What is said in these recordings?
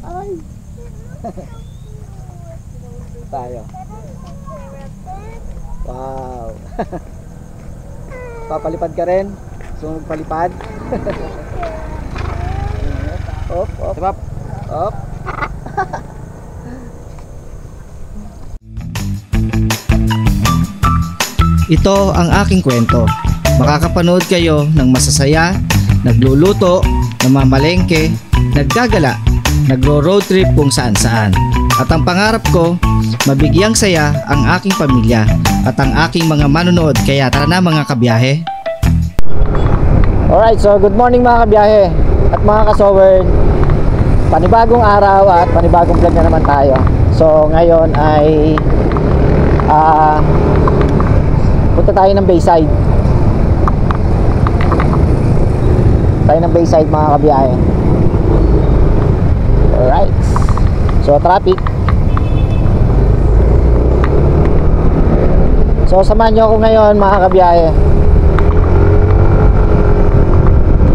Ay. Tayo. Wow. Papalipad ka rin? So magpalipad? Op, op. Sabap. Op. Ito ang aking kwento. Makakapanood kayo ng masasaya, nagluluto, namamalengke, naggagala, nagro-road trip kung saan-saan. At ang pangarap ko, mabigyang saya ang aking pamilya at ang aking mga manonood. Kaya tara na mga kabiyahe. Alright, so good morning mga kabiyahe at mga kasowern. Panibagong araw at panibagong vlog na naman tayo. So ngayon ay punta tayo ng Bayside. Tayo ng Bayside mga kabiyahe. Alright, so traffic. So samahan nyo ako ngayon mga kabiyahe.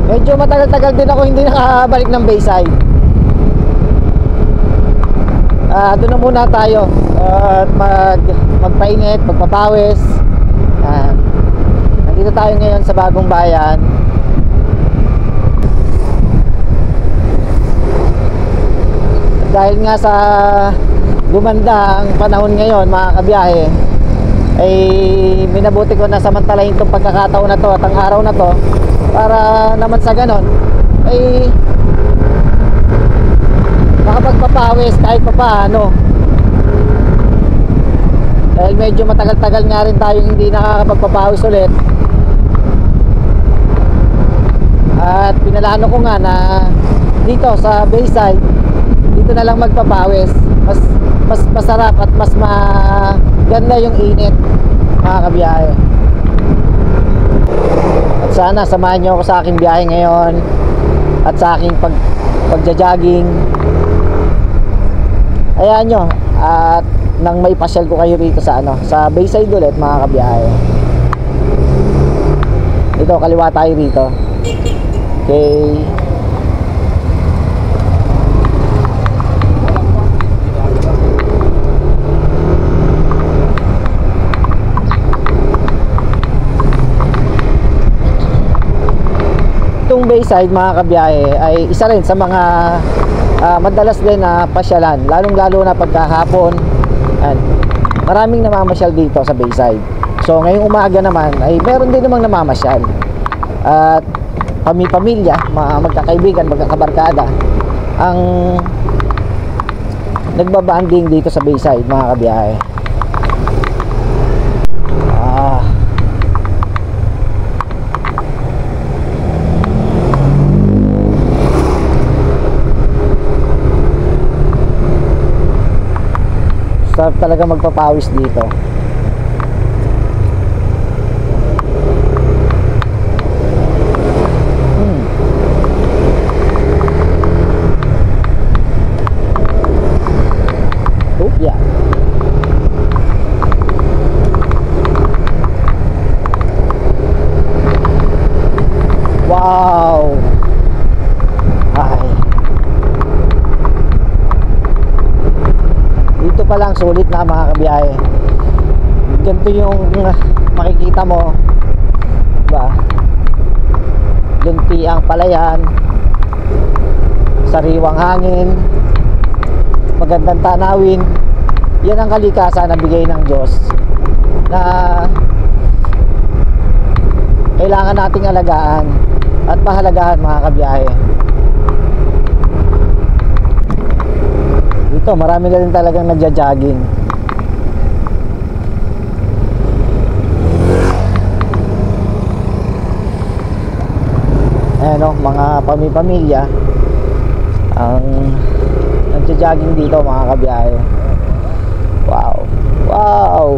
Medyo matagal-tagal din ako hindi nakabalik ng Bayside. Doon na muna tayo at magpainit, magpapawis. Nandito tayo ngayon sa Bagong Bayan. Dahil nga sa gumanda ang panahon ngayon mga kabiyahe, ay minabuti ko na samantalahin itong pagkakataon na to at ang araw na to para naman sa ganon ay makapagpapawis kahit papaano. Dahil medyo matagal-tagal nga rin tayo hindi nakakapagpapawis ulit. At pinalano ko nga na dito sa Bayside, dito na lang magpapawis. Mas masarap at mas maganda yung init mga kabiyahe. At sana samahan nyo ako sa aking biyahe ngayon at sa aking pagja-jogging. Ayan nyo, at nang may pasyal ko kayo rito sa sa Bayside ulit mga kabiyahe. Dito kaliwa tayo rito. Okay. Itong Bayside mga kabiyahe ay isa rin sa mga madalas din na pasyalan, lalong-lalo na pagkahapon. Maraming namamasyal dito sa Bayside. So ngayong umaga naman ay meron din namang namamasyal. At pamilya, mga magkakaibigan, magkakabarkada ang nagbabanding dito sa Bayside mga kabiyahe. Sarap talaga magpapawis dito. Yeah. Wow. Ay. Dito pa lang sulit na mga kabiyahe. Ganito yung makikita mo, diba? Lunti ang palayan, sariwang hangin, magandang tanawin. Yan ang kalikasan na bigay ng Diyos na kailangan nating alagaan at pahalagahan mga kabiyahe. Dito marami na rin talagang nagja-jogging. Ayan o, mga pamilya ang nagja-jogging dito mga kabiyahe. Wow, wow.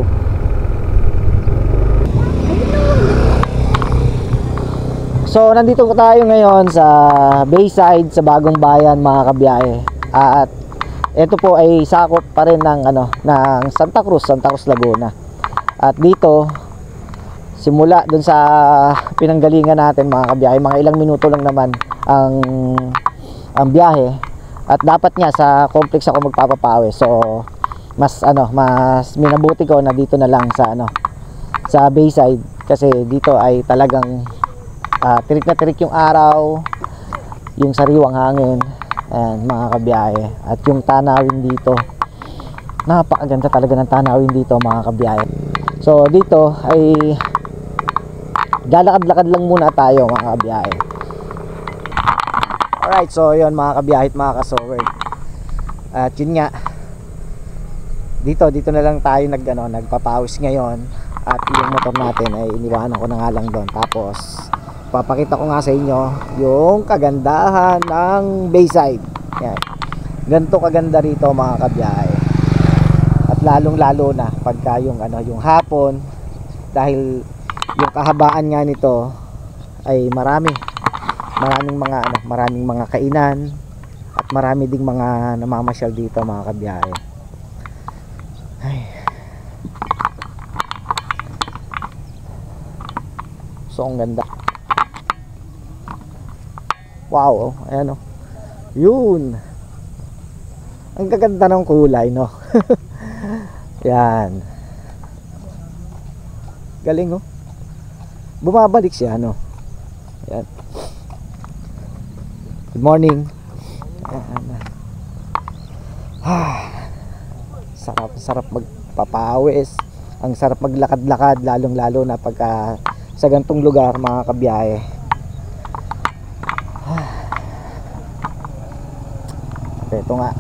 So nandito tayo ngayon sa Bayside, sa Bagong Bayan mga kabiyahe. At ito po ay sakop pa rin ng ng Santa Cruz, Laguna. At dito simula dun sa pinanggalingan natin mga kabiyahe, mga ilang minuto lang naman ang biyahe. At dapat nga sa complex ako magpapapawi. So mas minabuti ko na dito na lang sa sa Bayside, kasi dito ay talagang tirik na tirik yung araw, yung sariwang hangin, and mga kabiyahe, at yung tanawin dito, napakaganda talaga ng tanawin dito mga kabiyahe. So dito ay lalakad-lakad lang muna tayo mga kabiyahe. Alright, so yun mga kabiyahe at mga kasowerd, at yun nga, dito na lang tayo nagpapawis ngayon. At yung motor natin ay iniwanan ko na nga lang doon. Tapos papakita ko nga sa inyo yung kagandahan ng Bayside. Yan, ganito kaganda rito mga kabiyahe. At lalong lalo na pagka yung yung hapon, dahil yung kahabaan nga nito ay maraming mga kainan, at marami ding mga namamasyal dito mga kabiyahe. Ay. So ang ganda. Wow, ayan oh. Yun. Ang gaganda ng kulay, no? Yan. Galing oh. Bumabalik siya, no? Yan. Good morning. Ayan. Sarap magpapawis. Ang sarap maglakad-lakad, lalong-lalo na pagka sa gantong lugar mga kabiyahe. Ito nga.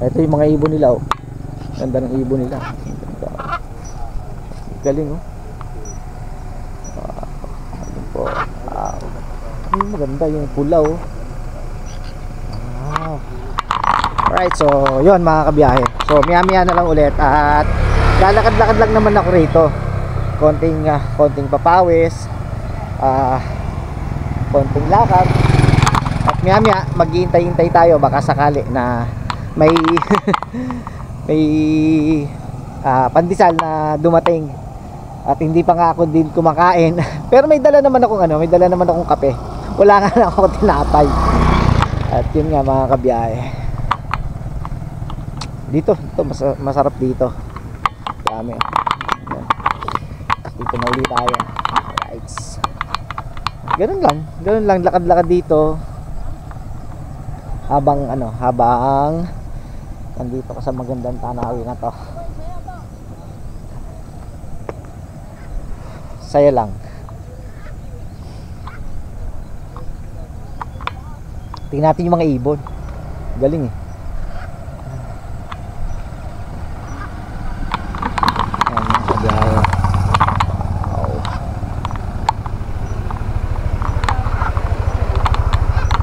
Ito yung mga ibon nila oh. Ganda ng ibon nila. Galing oh. Maganda yung pula oh. Alright, so yun mga kabiyahe. So maya na lang ulit, at lalakad-lakad lang naman ako rito. Konting papawis, konting lakad. At maya maghihintay-hintay tayo, baka sakali na may may pandesal na dumating. At hindi pa nga ako din kumakain. Pero may dala naman akong kape. Wala nga lang ako tinapay. At yun nga mga kabiyahe. Dito masarap dito. Dami. Dito na ulit tayo. Right. Ganun lang lakad-lakad dito. Habang nandito ka sa magandang tanawin na to. Saya lang. Tingnan natin yung mga ibon. Galing eh.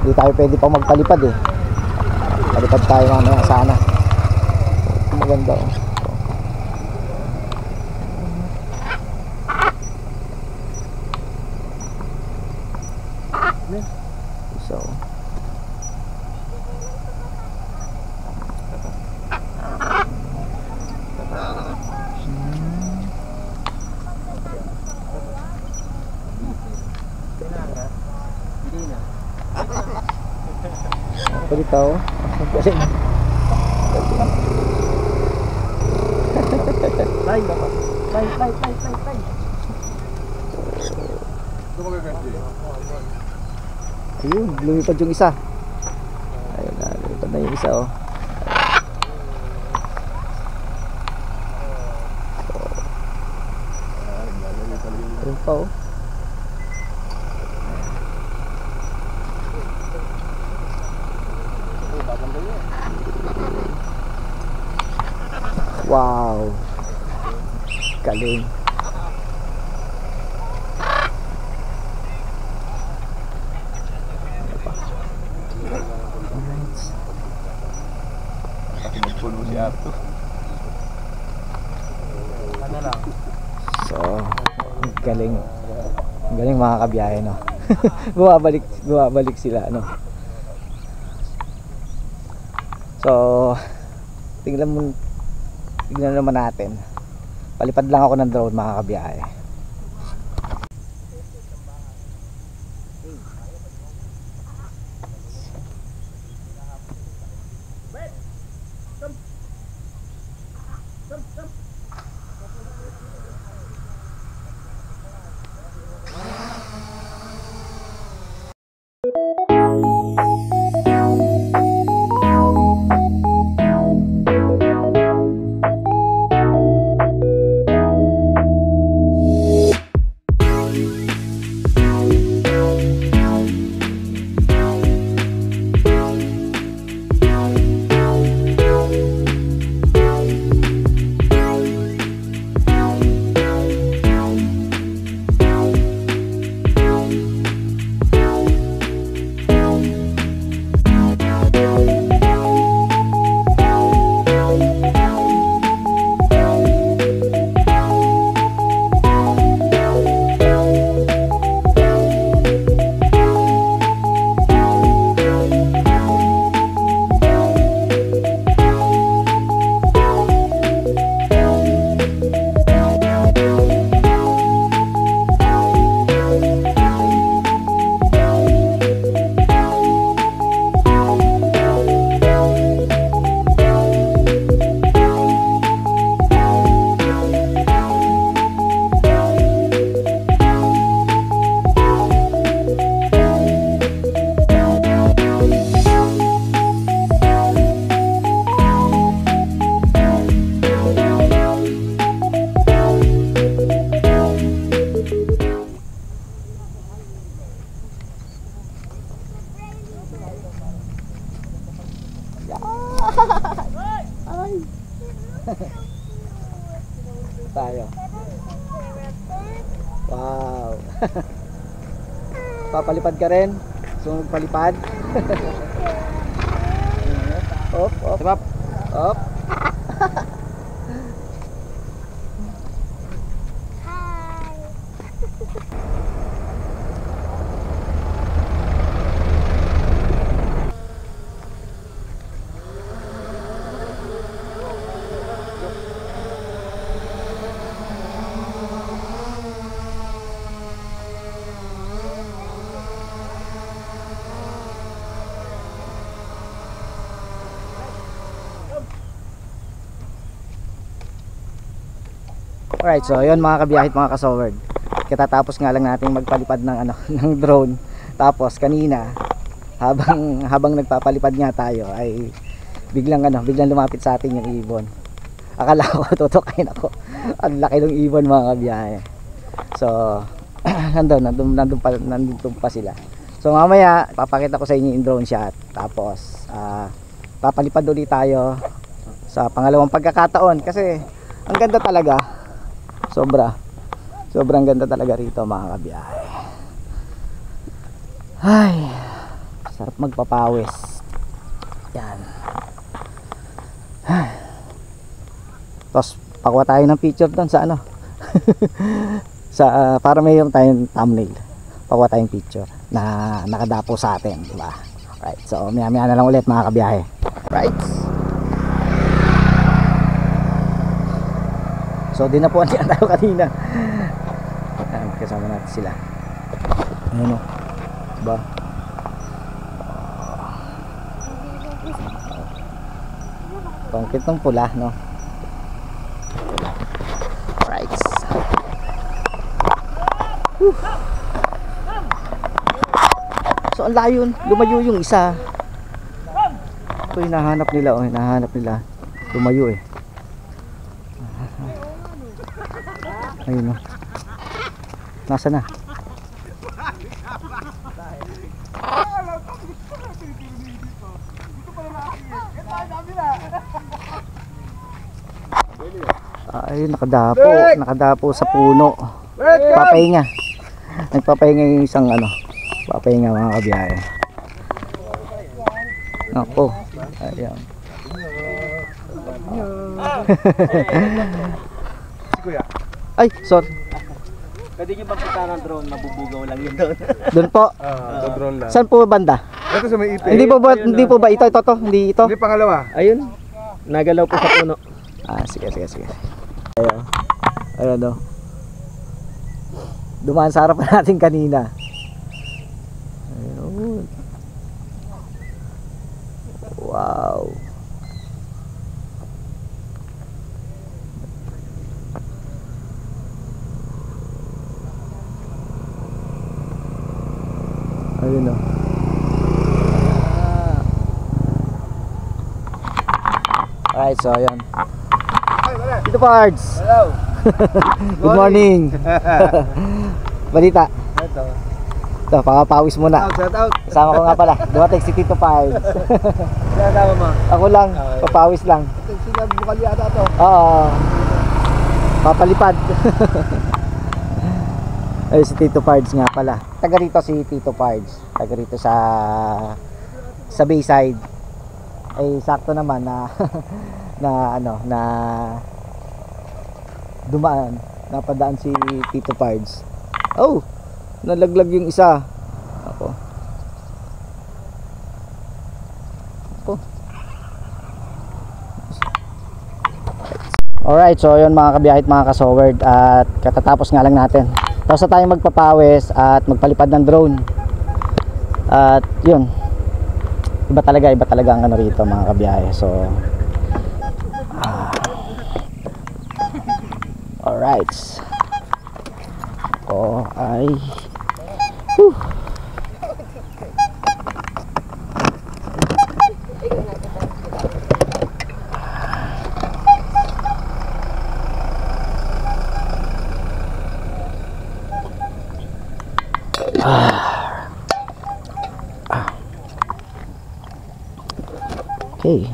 Hindi tayo pwede pang magpalipad eh. Palipad tayo mamaya sana. Maganda oh. So palitaw. Galing. Tay. Ayun, lumipad yung isa. Ayun na, lumipad na yung isa oh. Ayun pa oh. Wow, galing. Puno si Arto. So, galing. Galing mga kabiyahe no. bumabalik sila no. So, tingnan naman natin. Palipad lang ako ng drone mga kabiyahe. tayo. Wow. Papalipad ka rin? So magpalipad? Op, op. Sarap. Op. Alright, so yun mga kabiyahit, mga kasoward. Katatapos nga lang natin magpalipad ng ano ng drone. Tapos kanina habang nagpapalipad nga tayo ay biglang lumapit sa atin yung ibon. Akala ko tutukain ako. Ang laki ng ibon mga kabiyahe. So nandun pa sila. So mamaya papakita ko sa inyo yung drone shot. Tapos papalipad ulit tayo sa pangalawang pagkakataon kasi ang ganda talaga. Sobrang ganda talaga rito mga kabiyahe. Ay, sarap magpapawis. Yan. Tapos pakuha tayo ng picture doon sa ano sa para mayroon tayong thumbnail. Pakuha tayong picture na nakadapo sa atin, diba? Right, so maya na lang ulit mga kabiyahe. Right. So dinapuan niya tayo kanina. Ayan, kasama natin sila. Ayan o, diba? Pangkit ng pula, no? Right. So ang layo, lumayo yung isa. Ito yung hinahanap nila, oh, hinahanap nila. Lumayo eh. Ayun o. Nasa na? Ayun, nakadapo sa puno. Papahinga. Nagpapahinga yung isang ano. Papahinga mga kabiyahe. Ako. Ayan. Si Kuya. Ay, sorry. Pwede nyo pagpunta ng drone, mabubugaw lang yun doon. Doon po. Sa drone lang. Saan po banda? Ito sa may ipe. Hindi po ba ito hindi ito? Hindi pangalawa. Ayun, nagalaw po sa puno. Sige. Ayun o. Dumaan sa harapan natin kanina. Ayun. Wow. Ayun o. Alright, so ayun. Dito Pards. Hello. Good morning. Balita. Ito, pakapawis muna. Shout out. Kasama ko nga pala. Dumating si Tito Pards. Shout mo. Ako lang, papawis lang. Sinabi mo kali ata to. Oo. Papalipad. Ay, si Tito Pards nga pala. Taga rito si Tito Pards. Taga rito sa Bayside. Ay sakto naman na na napadaan si Tito Pards. Oh, nalaglag yung isa. Ako. Alright, so yun mga kabiyahit, mga kasoward, at katatapos nga lang natin. Tapos na tayong magpapawis at magpalipad ng drone. At yun, iba talaga ang ano rito mga kabiyahe. So alright, ay whew. Okay.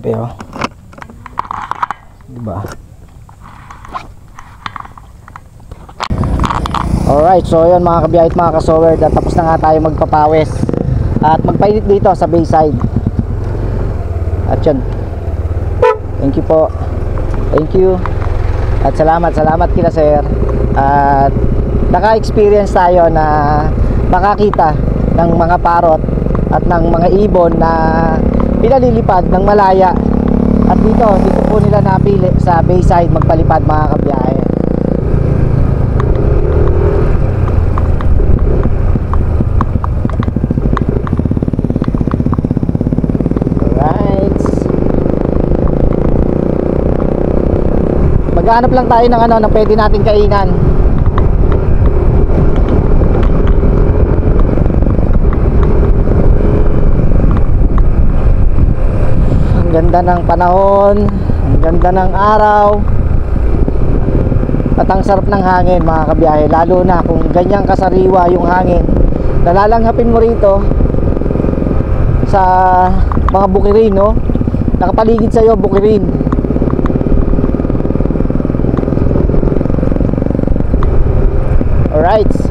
Grabe oh. Diba? Alright, so yun mga kabiyahit, mga kasower, tapos na nga tayo magpapawis at magpainit dito sa Bayside. At yun, thank you po, thank you, at salamat kila sir. At naka-experience tayo na makakita ng mga parot at ng mga ibon na pinalilipad ng malaya. At dito po nila napili sa Bayside magpalipad mga kabiyahe. Alright, maghanap lang tayo ng ng pwede nating kainan. Ang ganda ng panahon, ang ganda ng araw, at ang sarap ng hangin mga kabiyahe, lalo na kung ganyang kasariwa yung hangin. Nalalanghapin mo rito sa mga bukirin, no? Nakapaligid sa iyo bukirin. Alright.